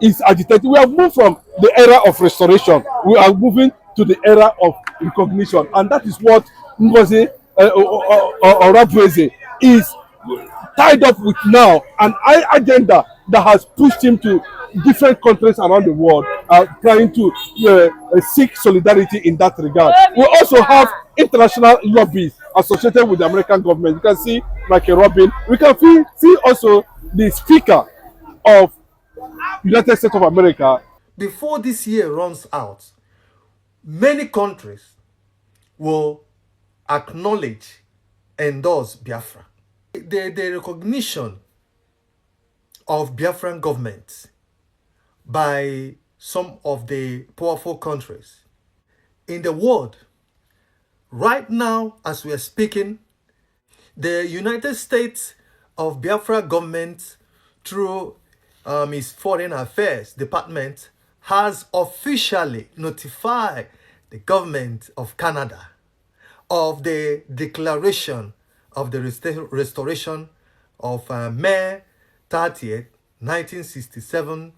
is agitating. We have moved from the era of restoration. We are moving to the era of recognition, and that is what Ngozi Orabueze is tied up with now, an agenda that has pushed him to different countries around the world, trying to seek solidarity in that regard. We also have international lobbies associated with the American government. You can see Michael Robin. We can see also the Speaker of United States of America. Before this year runs out, many countries will acknowledge, endorse Biafra. The recognition of Biafran government by some of the powerful countries in the world. Right now, as we are speaking, the United States of Biafra government, through its Foreign Affairs Department, has officially notified the government of Canada of the declaration of the restoration of May 30th, 1967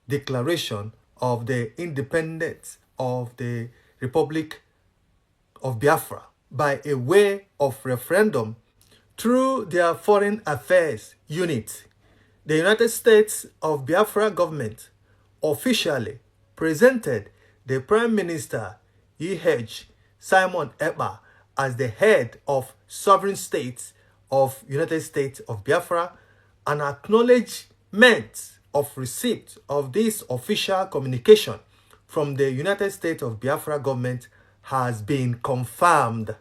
declaration of the independence of the Republic of Biafra by a way of referendum through their Foreign Affairs Unit. The United States of Biafra government officially presented the Prime Minister E.H. Simon Ekpa as the head of sovereign states of United States of Biafra. An acknowledgement of receipt of this official communication from the United States of Biafra government has been confirmed.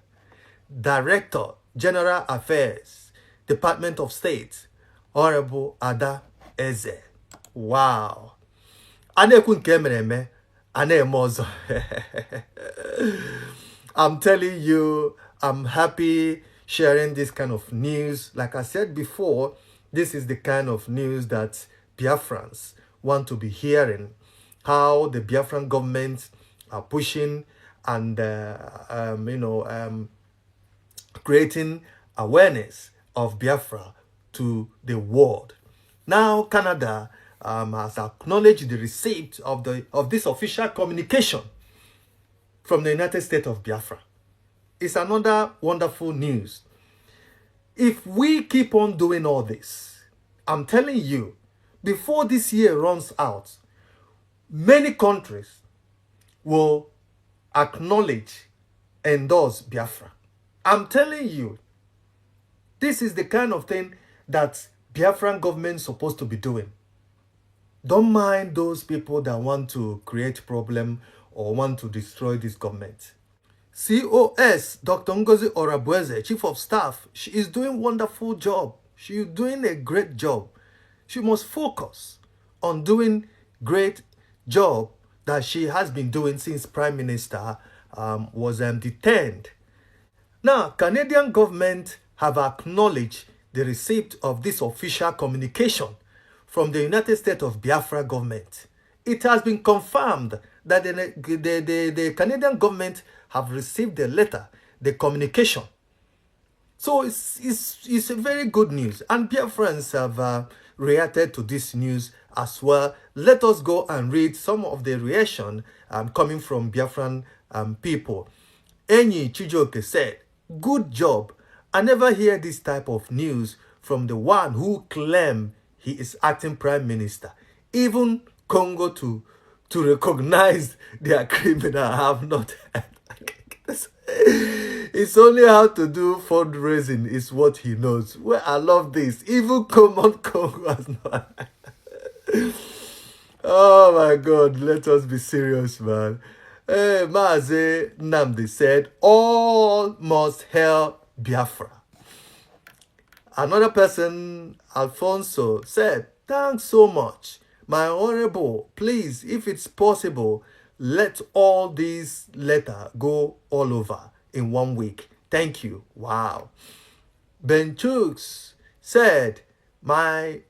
Director General Affairs, Department of State, Honorable Ada Eze. Wow. Anekwu nke emereme, aneme ọzọ. I'm telling you, I'm happy sharing this kind of news. Like I said before, this is the kind of news that Biafrans want to be hearing. How the Biafran government are pushing and creating awareness of Biafra to the world. Now Canada has acknowledged the receipt of this official communication from the United States of Biafra. It's another wonderful news. If we keep on doing all this, I'm telling you, before this year runs out, many countries will acknowledge, endorse Biafra. I'm telling you, this is the kind of thing that Biafran government is supposed to be doing. Don't mind those people that want to create problem or want to destroy this government. COS, Dr. Ngozi Orabueze, Chief of Staff, she is doing wonderful job. She is doing a great job. She must focus on doing great job that she has been doing since Prime Minister was detained. Now, Canadian government have acknowledged the receipt of this official communication from the United States of Biafra government. It has been confirmed that the Canadian government have received the letter, the communication. So it's a very good news. And Biafrans have reacted to this news as well. Let us go and read some of the reaction coming from Biafran people. Enyi Chijoke said, "Good job. I never hear this type of news from the one who claimed he is acting prime minister. Even Congo to recognize their criminal have not heard." It's only how to do fundraising is what he knows. Well, I love this. Even common Congo has not. Oh my God, let us be serious, man. Maze Namdi said, all must hail Biafra. Another person, Alfonso, said, thanks so much. My honorable, please, if it's possible, let all these letters go all over in 1 week. Thank you. Wow. Ben Chooks said, my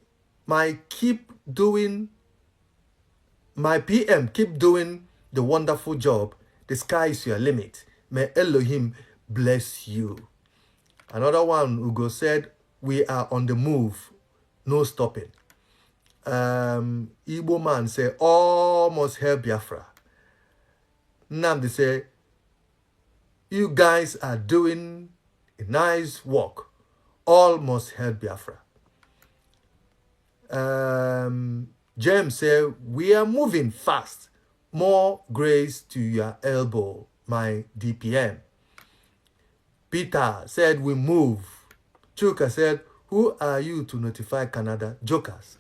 PM, keep doing the wonderful job. The sky is your limit. May Elohim bless you. Another one, Ugo said, we are on the move. No stopping. Igbo man say, all must help Biafra. Nnamdi say, you guys are doing a nice work. All must help Biafra. James said, we are moving fast. More grace to your elbow, my DPM. Peter said, we move. Chuka said, who are you to notify Canada? Jokers.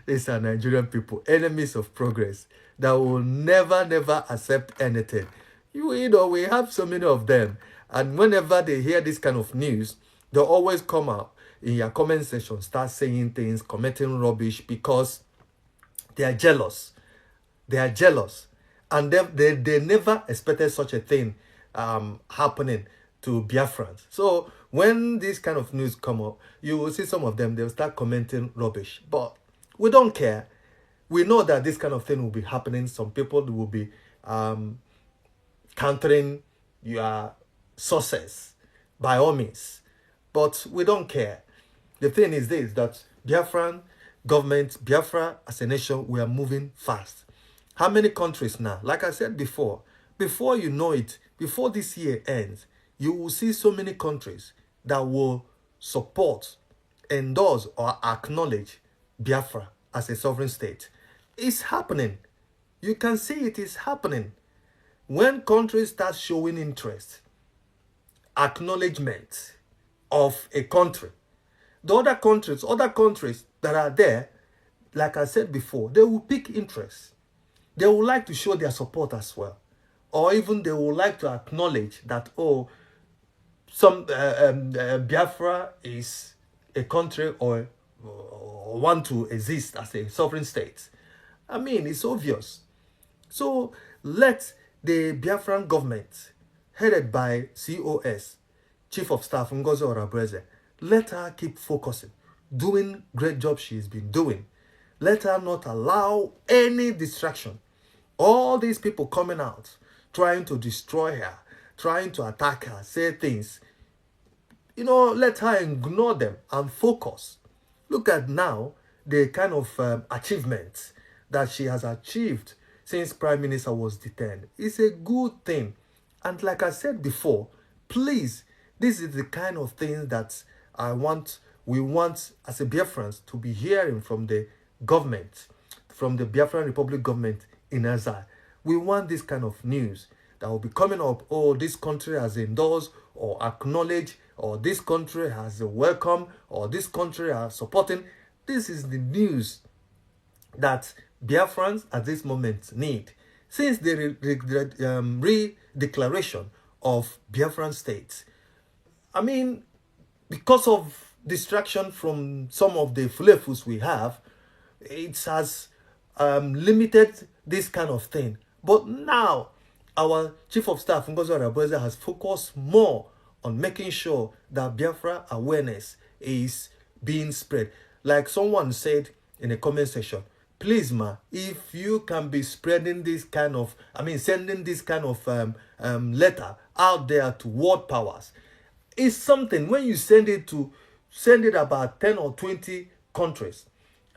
These are Nigerian people, enemies of progress, that will never accept anything. You know, we have so many of them. And whenever they hear this kind of news, they'll always come out in your comment section, start saying things, commenting rubbish, because they are jealous. They are jealous. And they never expected such a thing happening to Biafrans. So when this kind of news come up, you will see some of them, they'll start commenting rubbish. But we don't care. We know that this kind of thing will be happening. Some people will be countering your sources by all means. But we don't care. The thing is this, that Biafran government, Biafra as a nation, we are moving fast. How many countries now? Like I said before you know it, before this year ends, you will see so many countries that will support, endorse, or acknowledge Biafra as a sovereign state. It's happening. You can see it is happening. When countries start showing interest, acknowledgement of a country, the other countries that are there, like I said before, they will pick interest. They would like to show their support as well. Or even they would like to acknowledge that, oh, Biafra is a country or want to exist as a sovereign state. I mean, it's obvious. So let the Biafran government, headed by COS, Chief of Staff Ngozi Orabreze, let her keep focusing, doing great job she's been doing. Let her not allow any distraction. All these people coming out, trying to destroy her, trying to attack her, say things, you know, let her ignore them and focus. Look at now the kind of achievements that she has achieved since Prime Minister was detained. It's a good thing. And like I said before, please, this is the kind of thing that we want as a Biafrans to be hearing from the government, from the Biafran Republic government in exile. We want this kind of news that will be coming up. Oh, this country has endorsed or acknowledged, or this country has a welcome, or this country are supporting. This is the news that Biafrans at this moment need. Since the re-declaration of Biafran states, I mean, because of distraction from some of the fulefus we have, it has limited this kind of thing. But now, our Chief of Staff, Ngozi Orabreze, has focused more on making sure that Biafra awareness is being spread. Like someone said in a comment section, please, ma, if you can be spreading this kind of, sending this kind of letter out there to world powers, it's something. When you send it about 10 or 20 countries,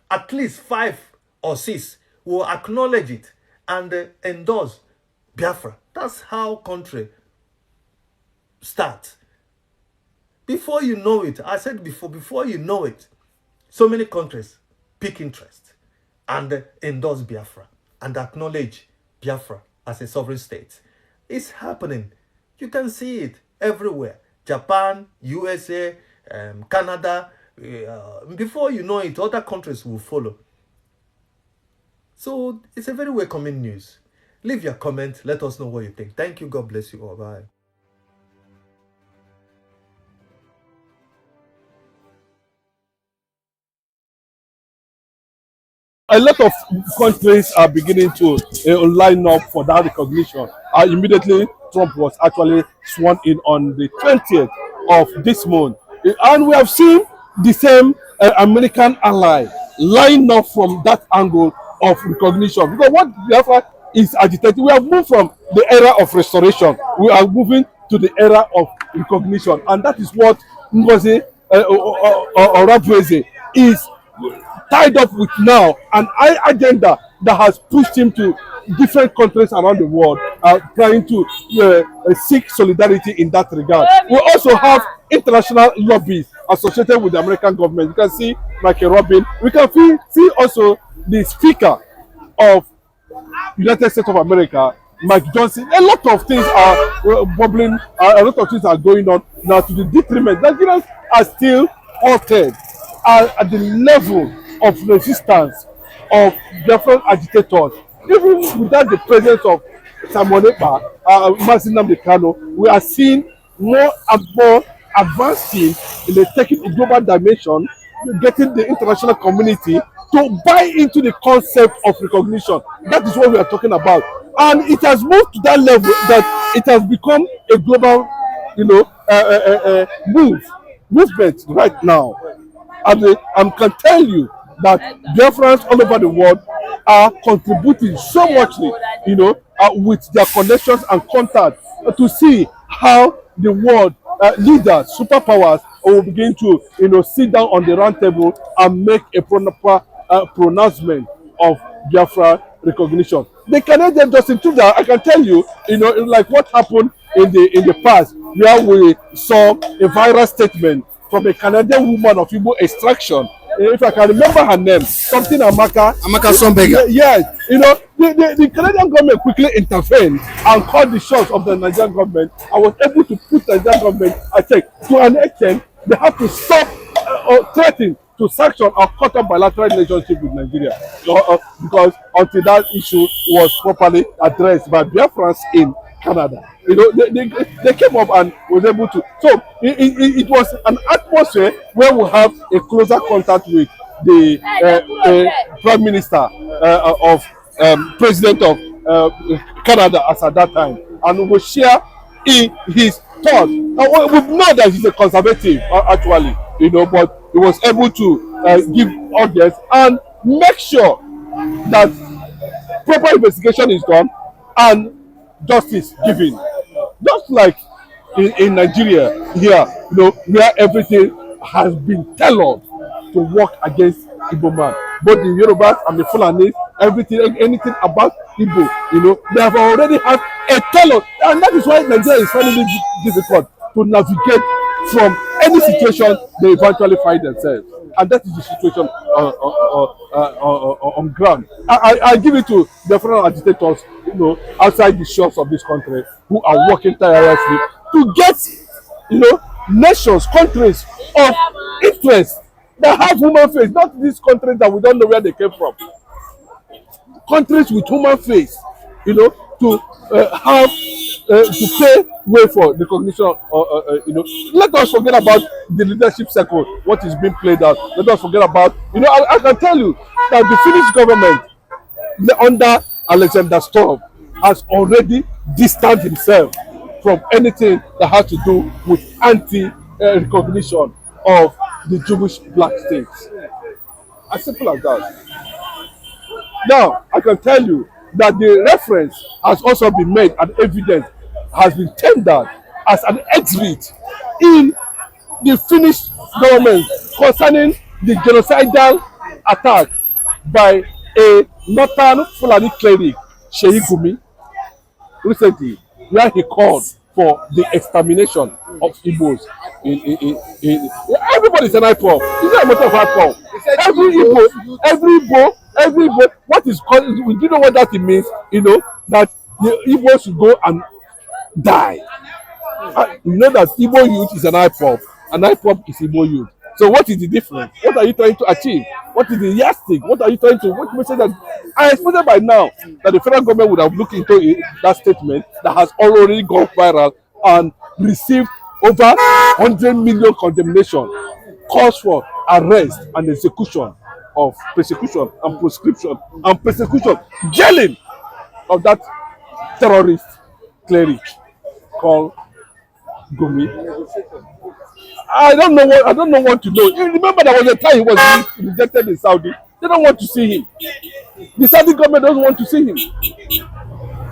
at least 5 or 6 will acknowledge it and endorse Biafra. That's how country starts. Before you know it, I said before you know it, so many countries pick interest and endorse Biafra and acknowledge Biafra as a sovereign state. It's happening. You can see it everywhere. Japan, USA, Canada. Before you know it, other countries will follow. So it's a very welcoming news. Leave your comment. Let us know what you think. Thank you. God bless you all. Bye. A lot of countries are beginning to line up for that recognition. Immediately, Trump was actually sworn in on the 20th of this month. And we have seen the same American ally line up from that angle of recognition. Because what Biafra is agitating, we have moved from the era of restoration. We are moving to the era of recognition. And that is what Ngozi Orabreze is tied up with now an agenda that has pushed him to different countries around the world, trying to seek solidarity in that regard. We also have international lobbies associated with the American government. You can see Michael Robin. We can see also the Speaker of United States of America, Mike Johnson. A lot of things are bubbling. A lot of things are going on now to the detriment. Nigerians are still halted at the level of resistance of different agitators. Even without the presence of Simon Ekpa, Mazinam Kano, we are seeing more and more advancing in the taking a global dimension, getting the international community to buy into the concept of recognition. That is what we are talking about. And it has moved to that level that it has become a global, movement right now. And I can tell you that Biafrans all over the world are contributing so muchly, with their connections and contacts to see how the world leaders, superpowers will begin to, sit down on the round table and make a proper pronouncement of Biafra recognition. The Canadian Justin Trudeau, I can tell you, like what happened in the past, where we saw a viral statement from a Canadian woman of Igbo extraction. If I can remember her name, something Amaka. Amaka Sonbega. Yes, the Canadian government quickly intervened and called the shots of the Nigerian government. I was able to put the Nigerian government at check. To an extent, they have to stop or threaten to sanction or cut off bilateral relationship with Nigeria, because until that issue was properly addressed by Biafrans in Canada. They came up and was able to. So it was an atmosphere where we have a closer contact with the Prime Minister of President of Canada as at that time, and we will share in his thoughts. We know that he's a conservative actually, but he was able to give audience and make sure that proper investigation is done and justice given. Just like in Nigeria here, where everything has been tailored to work against Igbo man. Both the Yorubas and the Finlanese, anything about Igbo, they have already had a tailor, and that is why Nigeria is finding it difficult to navigate from any situation they eventually find themselves. And that is the situation on ground. I give it to different agitators, outside the shores of this country, who are working tirelessly to get, nations, countries of interest that have human face, not these countries that we don't know where they came from. Countries with human face, to have to pay way for the recognition. Let us forget about the leadership circle, what is being played out. Let us forget about, I can tell you that the Finnish government, under Alexander Stubb, has already distanced himself from anything that has to do with anti-recognition of the Jewish black states. As simple as that. Now, I can tell you that the reference has also been made and evidence has been tendered as an exhibit in the Finnish government concerning the genocidal attack by a northern Fulani cleric, Sheyi Gumi, recently, where he called for the extermination of Igbos. Everybody's an IPOB. It's not a matter of IPOB. Every Igbo, what is called, do you know what that means? That the Igbos should go and die. You know that Igbo youth is an IPOB, and IPOB is Igbo youth. So what is the difference? What are you trying to achieve? What is the yardstick? What are you trying to? What message that I expected by now that the federal government would have looked into that statement that has already gone viral and received over 100 million condemnation, calls for arrest and execution of persecution and proscription and persecution, jailing of that terrorist cleric called Gumi. I don't know what to know. You remember there was a time he was rejected in Saudi. They don't want to see him. The Saudi government doesn't want to see him.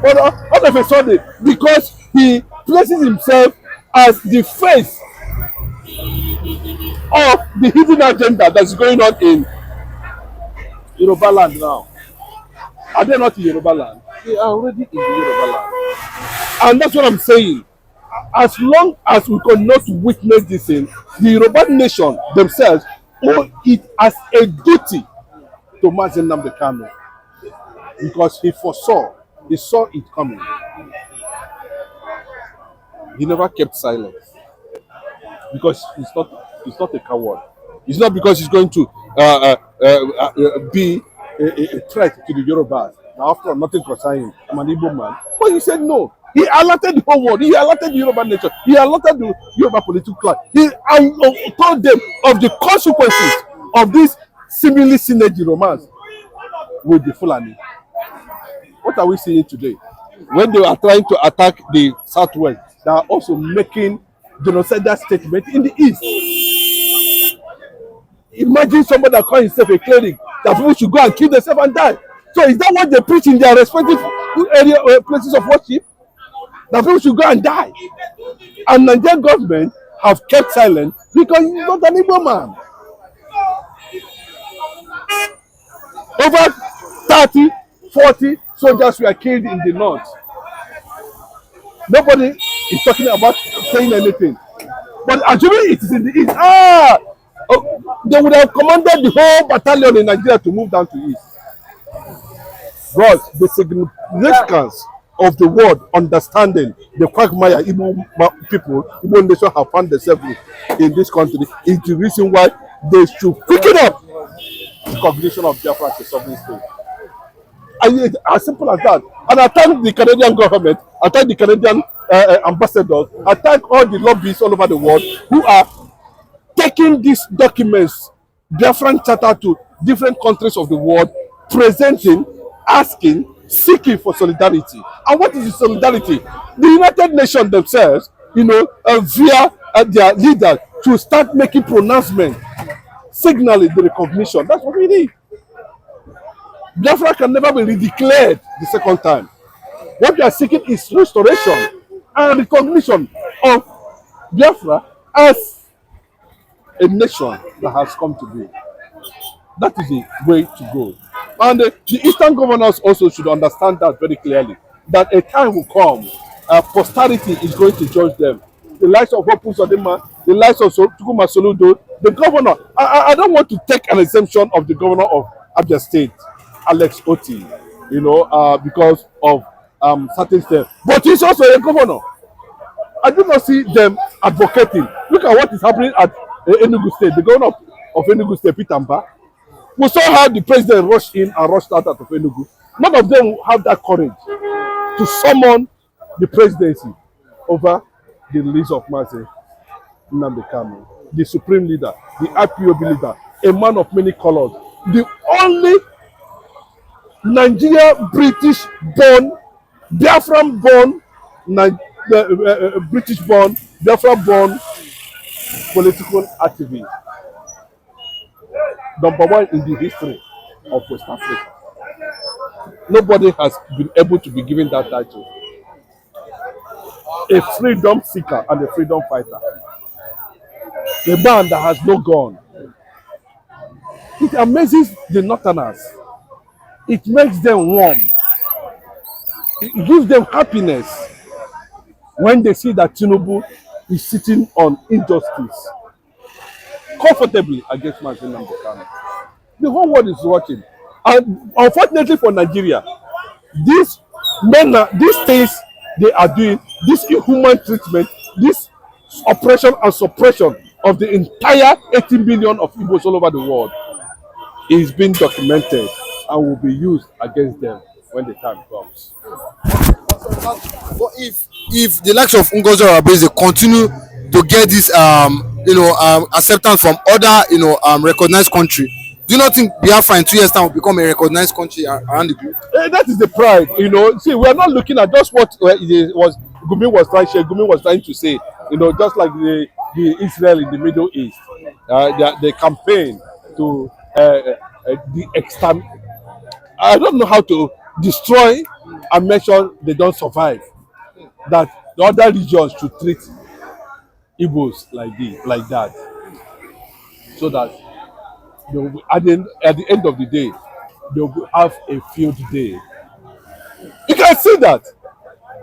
But all of a sudden, because he places himself as the face of the hidden agenda that's going on in Yoruba land now. Are they not in Yoruba land? They are already in the Yoruba land. And that's what I'm saying. As long as we cannot witness this thing, the Yoruba nation themselves owe it as a duty to Mazi Nnamdi Kanu, because he saw it coming. He never kept silent because he's not a coward. It's not because he's going to be a threat to the Yorubas. Now, after all, nothing concerns him. I'm an Igbo man. But he said no. He alerted the whole world. He alerted the Yoruba nation. He alerted the Yoruba political class. He told them of the consequences of this seemingly synergy romance with the Fulani. What are we seeing today? When they are trying to attack the Southwest, they are also making genocidal statement in the East. Imagine somebody that calls himself a cleric, that people should go and kill themselves and die. So is that what they preach in their respective places of worship? That people should go and die. And Nigerian government have kept silent because he's not an Igbo man. Over 30, 40 soldiers were killed in the north. Nobody is talking about saying anything. But assuming it is in the east, they would have commanded the whole battalion in Nigeria to move down to east. But the significance of the word understanding the quagmire Igbo people, Igbo nation have found themselves in this country is the reason why they should quicken up the cognition of Biafra as a sovereign state. And it's as simple as that. And I thank the Canadian government, I thank the Canadian ambassadors, I thank all the lobbyists all over the world who are taking these documents, Biafran charter, to different countries of the world, presenting, asking, seeking for solidarity. And what is the solidarity? The United Nations themselves, via their leaders, to start making pronouncements, signaling the recognition. That's what we need. Biafra can never be redeclared the second time. What we are seeking is restoration and recognition of Biafra as a nation that has come to be. That is the way to go. And the Eastern governors also should understand that very clearly, that a time will come, posterity is going to judge them. The likes of Hopu Sodema, the likes of Tukuma Soludo, the governor. I don't want to take an exemption of the governor of Abia State, Alex Oti, because of certain steps. But he's also a governor. I do not see them advocating. Look at what is happening at Enugu State. The governor of Enugu State, Peter Mba. We saw how the president rushed in and rushed out of Enugu. None of them have that courage to summon the presidency over the release of Mazi Nnamdi Kanu, the supreme leader, the IPOB leader, a man of many colors, the only Nigeria-British-born, Biafran-born, British-born, Biafra-born political activist. Number one in the history of West Africa. Nobody has been able to be given that title. A freedom seeker and a freedom fighter. A man that has no gun. It amazes the Northerners. It makes them warm. It gives them happiness when they see that Tinubu is sitting on injustice comfortably against Mazi Nnamdi Kanu. The whole world is watching. And unfortunately for Nigeria, these things they are doing, this inhuman treatment, this oppression and suppression of the entire 18 billion of Igbos all over the world is being documented and will be used against them when the time comes. But if the likes of Ngozi Orabeze continue to get this acceptance from other recognized country, do you not think Biafra in 2 years' time will become a recognized country around the globe? That is the pride, See, we are not looking at just what Gumi was trying to say, just like the Israel in the Middle East, the campaign to the extent. I don't know how to destroy and make sure they don't survive. That the other regions should treat Igbos like that, so that at the end of the day, they will have a field day. You can see that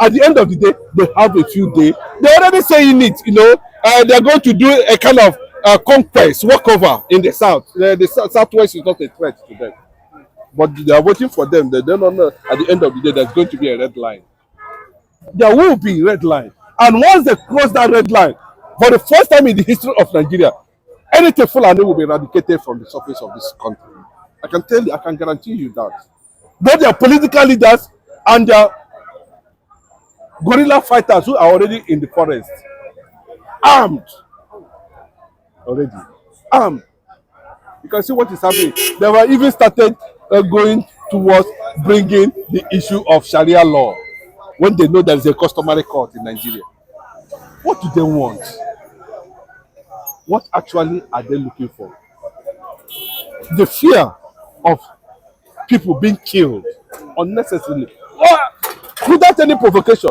at the end of the day, they have a field day. They're already saying it, they're going to do a kind of conquest, walkover in the south. The southwest is not a threat to them, but they are waiting for them. They don't know at the end of the day there's going to be a red line. There will be red line, and once they cross that red line, for the first time in the history of Nigeria, anything Fulani will be eradicated from the surface of this country. I can tell you, I can guarantee you that. Both their political leaders and their guerrilla fighters who are already in the forest, armed already, armed. You can see what is happening. They were even started going towards bringing the issue of Sharia law when they know there is a customary court in Nigeria. What do they want? What actually are they looking for? The fear of people being killed unnecessarily or without any provocation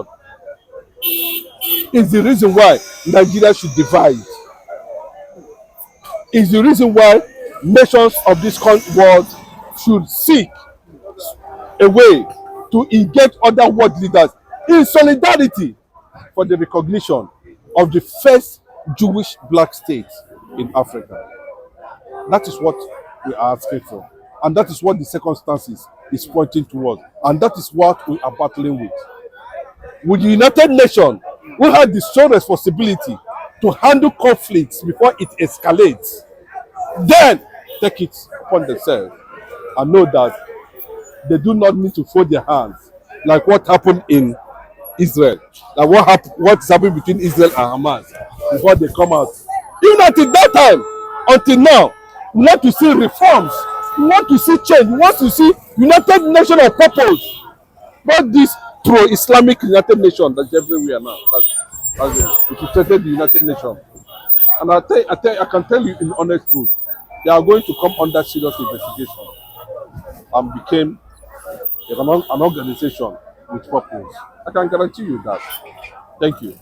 is the reason why Nigeria should divide. Is the reason why nations of this world should seek a way to engage other world leaders in solidarity for the recognition of the first Jewish black state in Africa. That is what we are asking for. And that is what the circumstances is pointing towards. And that is what we are battling with. With the United Nations, we have the sole responsibility to handle conflicts before it escalates. Then take it upon themselves and know that they do not need to fold their hands like what happened in Israel. Like what's happening between Israel and Hamas before they come out. Even until that time, until now, we want to see reforms. We want to see change. We want to see United Nations of purpose. Not this pro-Islamic United Nations that's everywhere now. That's it infiltrated the United Nations. And I can tell you in honest truth, they are going to come under serious investigation and became an organization with purpose. I can guarantee you that. Thank you.